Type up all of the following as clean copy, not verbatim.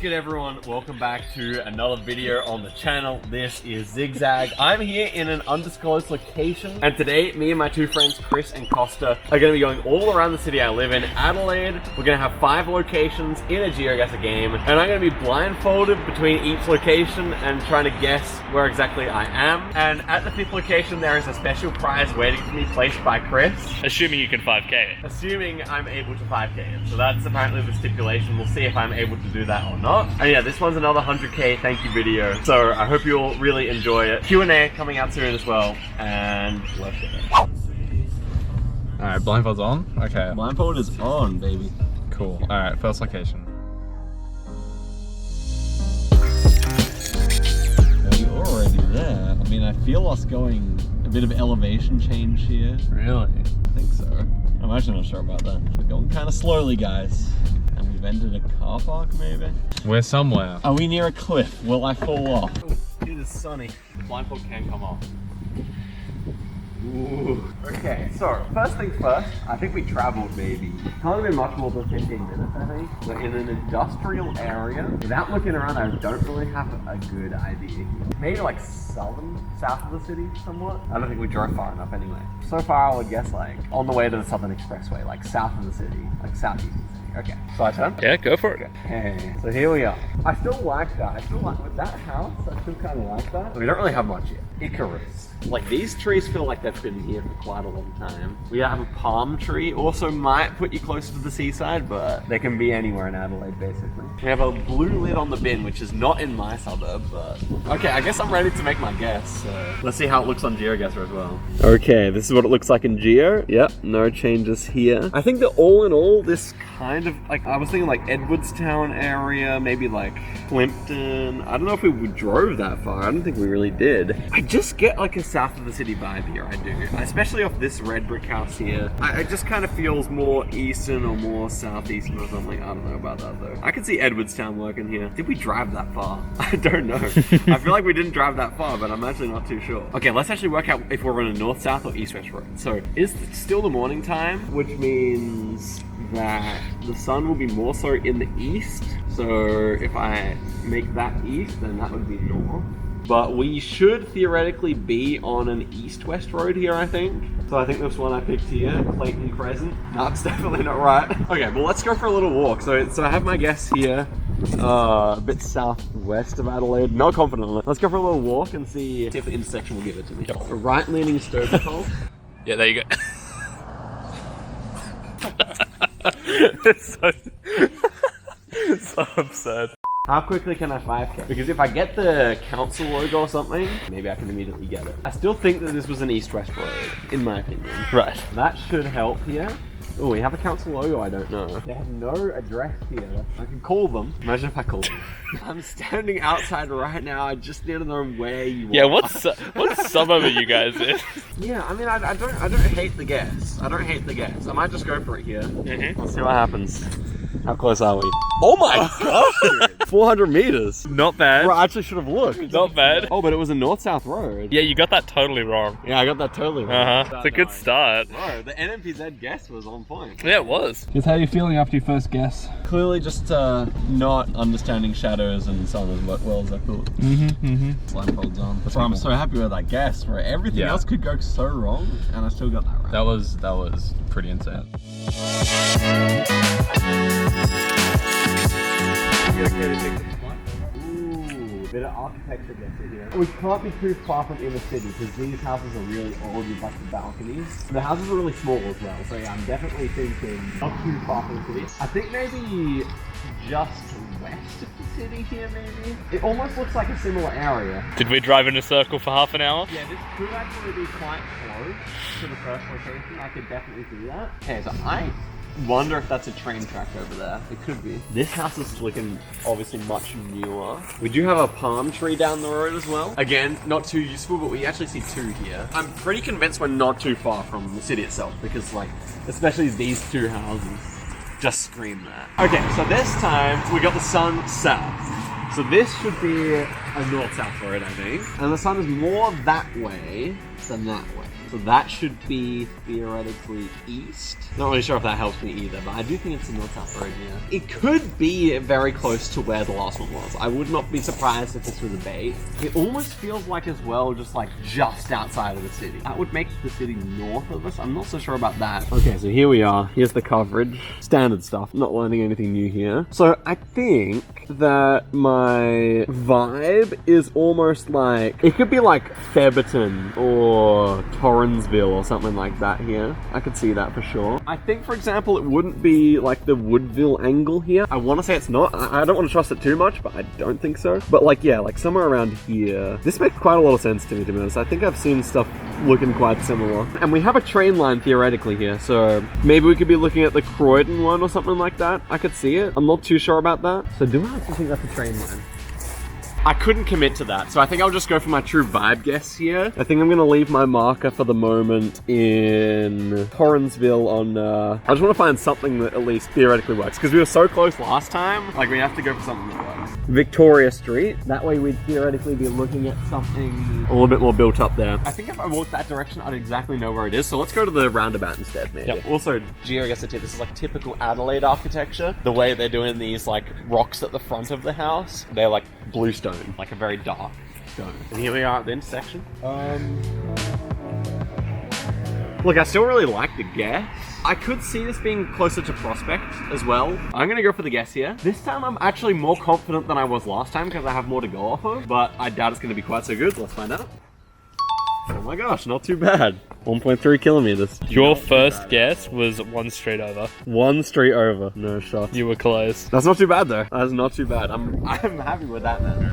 good everyone? Welcome back to another video on the channel. This is Zigzag. I'm here in an undisclosed location, and today me and my two friends Chris and Costa are going to be going all around the city I live in, Adelaide. We're going to have 5 locations in a Geoguessr game, and I'm going to be blindfolded between each location and trying to guess where exactly I am. And at the 5th location there is a special prize waiting for me placed by Chris. Assuming you can 5k. Assuming I'm able to 5k it. So that's apparently the stipulation. We'll see if I'm able to do that or not. And yeah, this one's another 100k thank you video. So I hope you all really enjoy it. Q&A coming out soon as well. And let's get it. Alright, blindfold's on? Okay. Blindfold is on, baby. Cool. Alright, first location. You're already there. I mean, I feel us going a bit of elevation change here. Really? I think so. I'm actually not sure about that. We're going kind of slowly, guys. And we've entered a car park, maybe? We're somewhere. Are we near a cliff? Will I fall off? It is sunny. Blindfold can come off. Ooh. Okay, so first thing first, I think we traveled maybe. Can't have been much more than 15 minutes, I think. We're in an industrial area. Without looking around, I don't really have a good idea. Maybe like south of the city somewhat. I don't think we drove far enough anyway. So far, I would guess like on the way to the Southern Expressway, like south of the city, like southeast of the city. Okay, so I turn? Yeah, go for it. Okay, so here we are. I still like that. I still like with that house. I still kind of like that. We don't really have much yet. Icarus. Like these trees feel like they've been here for quite a long time. We have a palm tree. Also might put you closer to the seaside, but they can be anywhere in Adelaide basically. We have a blue lid on the bin, which is not in my suburb, but okay, I guess I'm ready to make my guess. So let's see how it looks on Geoguessr as well. Okay, this is what it looks like in Geo. Yep, no changes here. I think that all in all, this kind of like, I was thinking like Edwardstown area, maybe like Plimpton. I don't know if we drove that far. I don't think we really did. I just get like a south of the city vibe here, I do. Especially off this red brick house here. It just kind of feels more eastern or more southeastern or something. I don't know about that though. I can see Edwardstown working here. Did we drive that far? I don't know. I feel like we didn't drive that far, but I'm actually not too sure. Okay, let's actually work out if we're on a north-south or east-west road. So it's still the morning time, which means that the sun will be more so in the east. So if I make that east, then that would be north. But we should theoretically be on an east-west road here, I think. So I think this one I picked here, Clayton Crescent. No, it's definitely not right. Okay, well let's go for a little walk. So I have my guess here, a bit southwest of Adelaide. Not confident on it. Let's go for a little walk and see if the intersection will give it to me. A right-leaning Sturgis. Yeah, there you go. It's so absurd. How quickly can I 5k? Because if I get the council logo or something, maybe I can immediately get it. I still think that this was an east-west road, in my opinion. Right. That should help here. Oh, we have a council logo, I don't know. They have no address here. I can call them. Imagine if I called them. I'm standing outside right now. I just need to know where you are. Yeah, what suburb are you guys in? Yeah, I mean, I don't hate the guess. I don't hate the guess. I might just go for it here. Mm-hmm. Let's see what happens. How close are we? Oh my god! 400 meters. Not bad. Bro, I actually should have looked. Not bad. Oh, but it was a north-south road. Yeah, you got that totally wrong. Yeah, I got that totally wrong. It's a good start. Bro, the NMPZ guess was on point. Yeah, it was. Just how are you feeling after your first guess? Clearly just not understanding shadows and sun as well as I thought. Blindfolds on. That's why I'm so happy with that guess, bro. Everything else could go so wrong, and I still got that right. That was pretty insane. Ooh, bit of architecture guess here. We can't be too far from inner city because these houses are really old with like the balconies. The houses are really small as well, so yeah, I'm definitely thinking not too far from the city. I think maybe just west of the city here, maybe. It almost looks like a similar area. Did we drive in a circle for half an hour? Yeah, this could actually be quite close to the first location. I could definitely do that. Okay, so I wonder if that's a train track over there. It could be. This house is looking obviously much newer. We do have a palm tree down the road as well. Again, not too useful, but we actually see 2 here. I'm pretty convinced we're not too far from the city itself because like, especially these 2 houses just scream that. Okay, so this time we got the sun south. So this should be a north-south road, I think. And the sun is more that way than that way. So that should be theoretically east. Not really sure if that helps me either, but I do think it's the north-south road here. It could be very close to where the last one was. I would not be surprised if this was a bait. It almost feels like as well, just outside of the city. That would make the city north of us. I'm not so sure about that. Okay, so here we are. Here's the coverage. Standard stuff. Not learning anything new here. So I think that my vibe is almost like, it could be like Theberton or Torrensville or something like that here. I could see that for sure. I think, for example, it wouldn't be like the Woodville angle here. I want to say it's not. I don't want to trust it too much, but I don't think so. But like, yeah, like somewhere around here. This makes quite a lot of sense to me, to be honest. I think I've seen stuff looking quite similar. And we have a train line theoretically here, so maybe we could be looking at the Croydon one or something like that. I could see it. I'm not too sure about that. So do I actually think that's a train line? I couldn't commit to that, so I think I'll just go for my true vibe guess here. I think I'm gonna leave my marker for the moment in Torrensville on, I just wanna find something that at least theoretically works, because we were so close last time, like we have to go for something that works. Victoria Street, that way we'd theoretically be looking at something a little bit more built up there. I think if I walked that direction, I'd exactly know where it is, so let's go to the roundabout instead, maybe. Yep. Also, Geoguessr tip, this is like typical Adelaide architecture. The way they're doing these like rocks at the front of the house, they're like bluestone. Like a very dark stone. And here we are at the intersection. Look, I still really like the guess. I could see this being closer to Prospect as well. I'm gonna go for the guess here. This time I'm actually more confident than I was last time because I have more to go off of, but I doubt it's gonna be quite so good. Let's find out. Oh my gosh, not too bad. 1.3 kilometers. Your first guess was 1 street over. 1 street over. No shot. You were close. That's not too bad though. That's not too bad. I'm happy with that, man.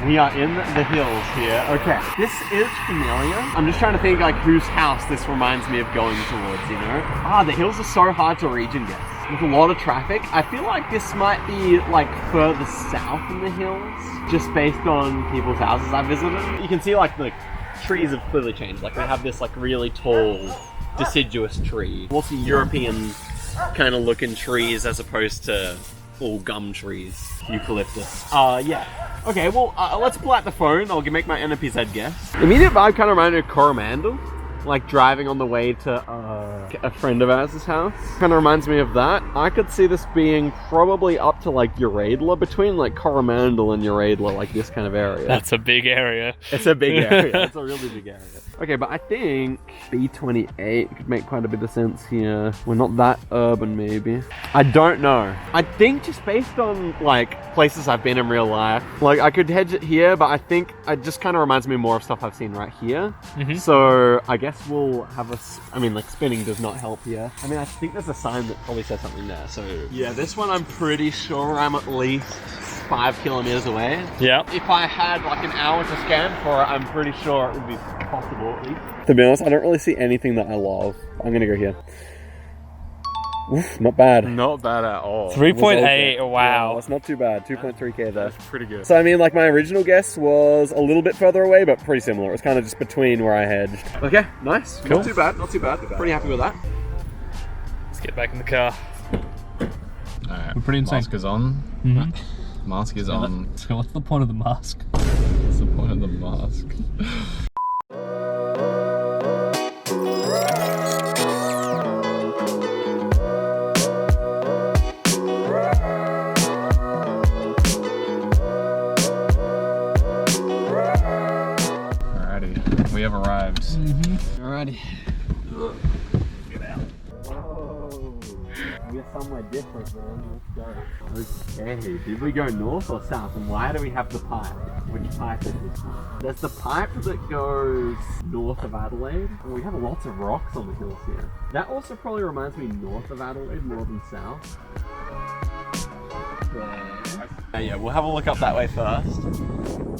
We are in the hills here. Okay, this is familiar. I'm just trying to think like whose house this reminds me of going towards, you know? The hills are so hard to reach and get. With a lot of traffic, I feel like this might be like further south in the hills, just based on people's houses I visited. You can see like the trees have clearly changed. Like we have this like really tall, deciduous tree. What's the European kind of looking trees as opposed to all gum trees, eucalyptus. Yeah. Okay, well, let's pull out the phone. I'll make my NPZ guess. The immediate vibe kind of reminded me of Coromandel. Like driving on the way to a friend of ours' house. Kind of reminds me of that. I could see this being probably up to like Uradla, between like Coromandel and Uradla, like this kind of area. That's a big area. It's a big area. It's a really big area. Okay, but I think B28 could make quite a bit of sense here. We're not that urban, maybe. I don't know. I think just based on like places I've been in real life, like I could hedge it here, but I think it just kind of reminds me more of stuff I've seen right here. Mm-hmm. So I guess we'll have I mean, like spinning does not help here. I mean, I think there's a sign that probably says something there. So yeah, this one I'm pretty sure I'm at least 5 kilometers away. Yeah. If I had like an hour to scan for it, I'm pretty sure it would be possible at least. To be honest, I don't really see anything that I love. I'm gonna go here. Oof, not bad. Not bad at all. 3.8, wow. Yeah, that's not too bad. 2.3k there. That's pretty good. So I mean, like my original guess was a little bit further away, but pretty similar. It was kind of just between where I hedged. Okay, nice. Cool. Not too bad, not too bad. Pretty happy with that. Let's get back in the car. Alright, We're pretty insane. mask is on. Mm-hmm. Mask is on. So what's the point of the mask? What's the point of the mask? Alrighty, we have arrived. Alrighty. Get out. Whoa. We're somewhere different, man. Let's go. Okay, did we go north or south? And why do we have the pipe? Which pipe is this one? There's the pipe that goes north of Adelaide. And we have lots of rocks on the hills here. That also probably reminds me north of Adelaide more than south. Yeah, we'll have a look up that way first.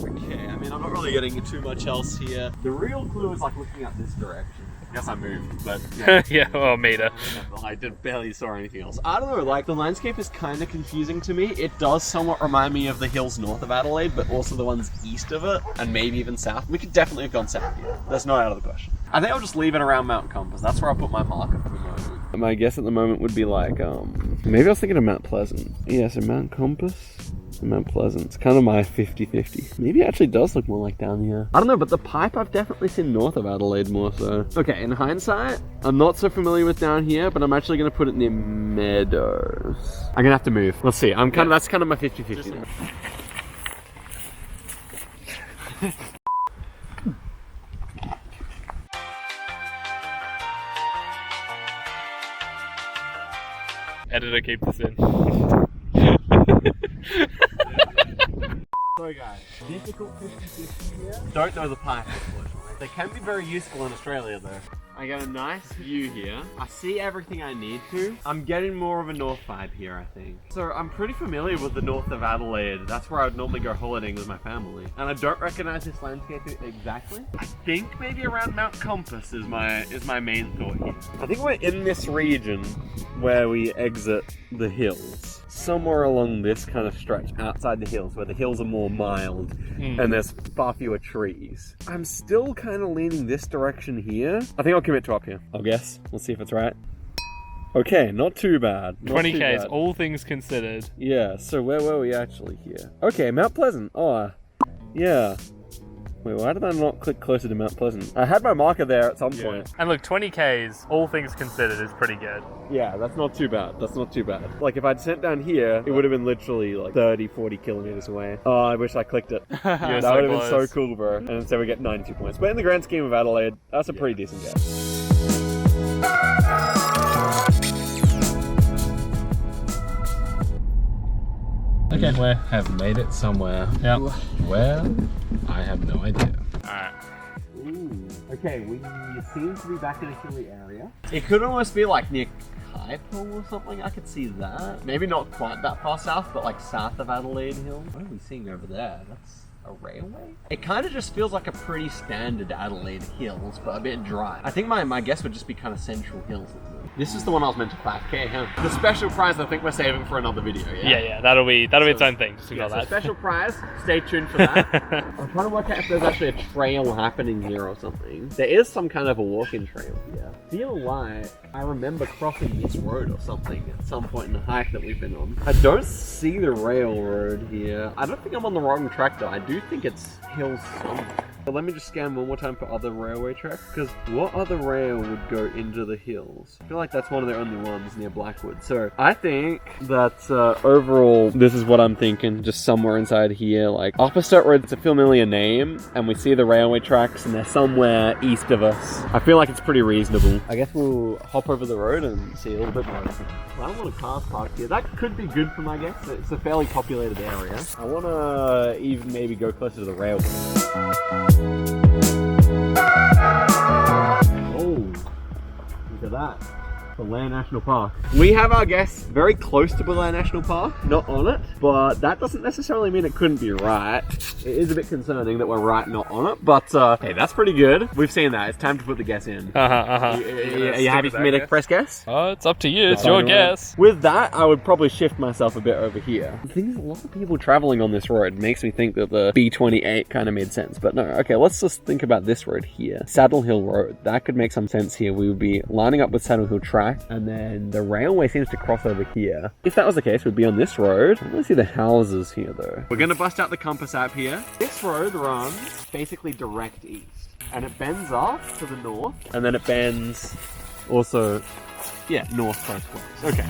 Okay, I mean, I'm not really getting too much else here. The real clue is like looking at this direction. I guess I moved, but yeah. Yeah, well, meter. I barely saw anything else. I don't know, like the landscape is kind of confusing to me. It does somewhat remind me of the hills north of Adelaide, but also the ones east of it, and maybe even south. We could definitely have gone south here. That's not out of the question. I think I'll just leave it around Mount Compass. That's where I'll put my marker for the moment. My guess at the moment would be like, maybe I was thinking of Mount Pleasant. Yeah, so Mount Compass and Mount Pleasant. It's kind of my 50-50. Maybe it actually does look more like down here. I don't know, but the pipe I've definitely seen north of Adelaide more so. Okay, in hindsight, I'm not so familiar with down here, but I'm actually going to put it near Meadows. I'm going to have to move. Let's see. That's kind of my 50-50 now. Editor, keep this in. Sorry guys, difficult 50-50 here. Don't know the pipe, unfortunately. They can be very useful in Australia though. I got a nice view here. I see everything I need to. I'm getting more of a north vibe here, I think. So I'm pretty familiar with the north of Adelaide. That's where I would normally go holidaying with my family. And I don't recognize this landscape exactly. I think maybe around Mount Compass is my main thought here. I think we're in this region where we exit the hills. Somewhere along this kind of stretch outside the hills where the hills are more mild and there's far fewer trees. I'm still kind of leaning this direction here. I think I'll commit to up here. I'll guess. We'll see if it's right. Okay, not too bad. 20Ks, all things considered. Yeah, so where were we actually here? Okay, Mount Pleasant. Oh, yeah. Wait, why did I not click closer to Mount Pleasant? I had my marker there at some point. And look, 20Ks, all things considered, is pretty good. Yeah, that's not too bad. That's not too bad. Like, if I'd sent down here, it would have been literally like 30, 40 kilometers away. Oh, I wish I clicked it. That would have been so cool, bro. And instead we get 92 points. But in the grand scheme of Adelaide, that's a pretty decent guess. Okay, where? Have made it somewhere. Yeah. Where? I have no idea. Alright. Ooh. Okay, we seem to be back in a hilly area. It could almost be like near Kaipo or something. I could see that. Maybe not quite that far south, but like south of Adelaide Hill. What are we seeing over there? That's a railway? It kind of just feels like a pretty standard Adelaide Hills, but a bit dry. I think my guess would just be kind of Central Hills. This is the one I was meant to 5K, huh? The special prize I think we're saving for another video, yeah? Yeah, that'll be its own thing. Just ignore So that. special prize, stay tuned for that. I'm trying to work out if there's actually a trail happening here or something. There is some kind of a walking trail here. I feel like I remember crossing this road or something at some point in the hike that we've been on. I don't see the railroad here. I don't think I'm on the wrong track though. I do think it's hills somewhere. But let me just scan one more time for other railway tracks, because what other rail would go into the hills? I feel like that's one of the only ones near Blackwood. So I think that overall, this is what I'm thinking, just somewhere inside here, like opposite road. It's a familiar name, and we see the railway tracks, and they're somewhere east of us. I feel like it's pretty reasonable. I guess we'll hop over the road and see a little bit more. Well, I don't want a car parked here. That could be good for my guess. It's a fairly populated area. I want to even maybe go closer to the railway. Oh, look at that. Belair National Park. We have our guess very close to Belair National Park, not on it, but that doesn't necessarily mean it couldn't be right. It is a bit concerning that we're right, not on it, but hey, that's pretty good. We've seen that. It's time to put the guess in. Are you happy for me to press guess? Oh, it's up to you. It's your guess. With that, I would probably shift myself a bit over here. The thing is, a lot of people traveling on this road makes me think that the B28 kind of made sense, but no. Okay, let's just think about this road here. Saddle Hill Road. That could make some sense here. We would be lining up with Saddle Hill track, and then the railway seems to cross over here. If that was the case, we'd be on this road. I want to see the houses here, though. We're going to bust out the compass app here. This road runs basically direct east, and it bends off to the north, and then it bends also, yeah, north both ways. Okay.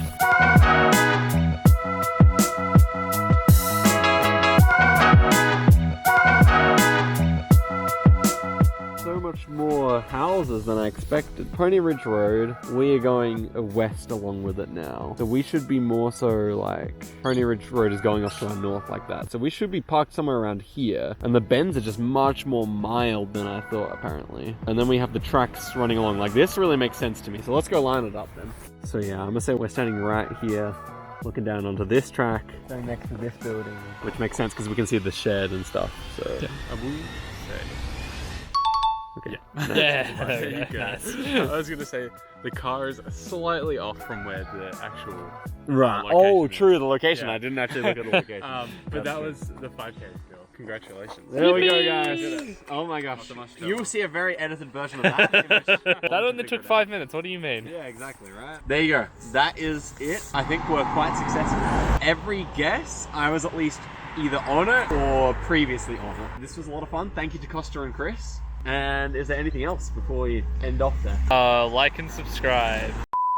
So much more houses than I expected. Pony Ridge Road, we are going west along with it now. So we should be more so like, Pony Ridge Road is going off to our north like that. So we should be parked somewhere around here. And the bends are just much more mild than I thought, apparently. And then we have the tracks running along. Like, this really makes sense to me. So let's go line it up then. So yeah, I'm gonna say we're standing right here, looking down onto this track, standing next to this building, which makes sense because we can see the shed and stuff. So Yeah, I will say. okay. Yeah. There you go. Nice. I was gonna say the car is slightly off from where the actual Right. location Oh, is. true. The location. Yeah. I didn't actually look at the location. But that was the 5K still. Congratulations. There we go, Yippee! guys. Oh my gosh. Not so much You will see a very edited version of that. That only took 5 minutes. What do you mean? Yeah, exactly, right? There you go. That is it. I think we're quite successful. Every guess, I was at least either on it or previously on it. This was a lot of fun. Thank you to Costa and Chris. And is there anything else before we end off there? Like and subscribe.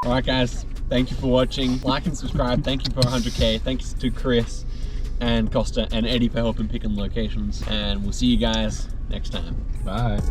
Alright guys, thank you for watching. Like and subscribe. Thank you for 100k. Thanks to Chris and Costa and Eddie for helping picking locations. And we'll see you guys next time. Bye.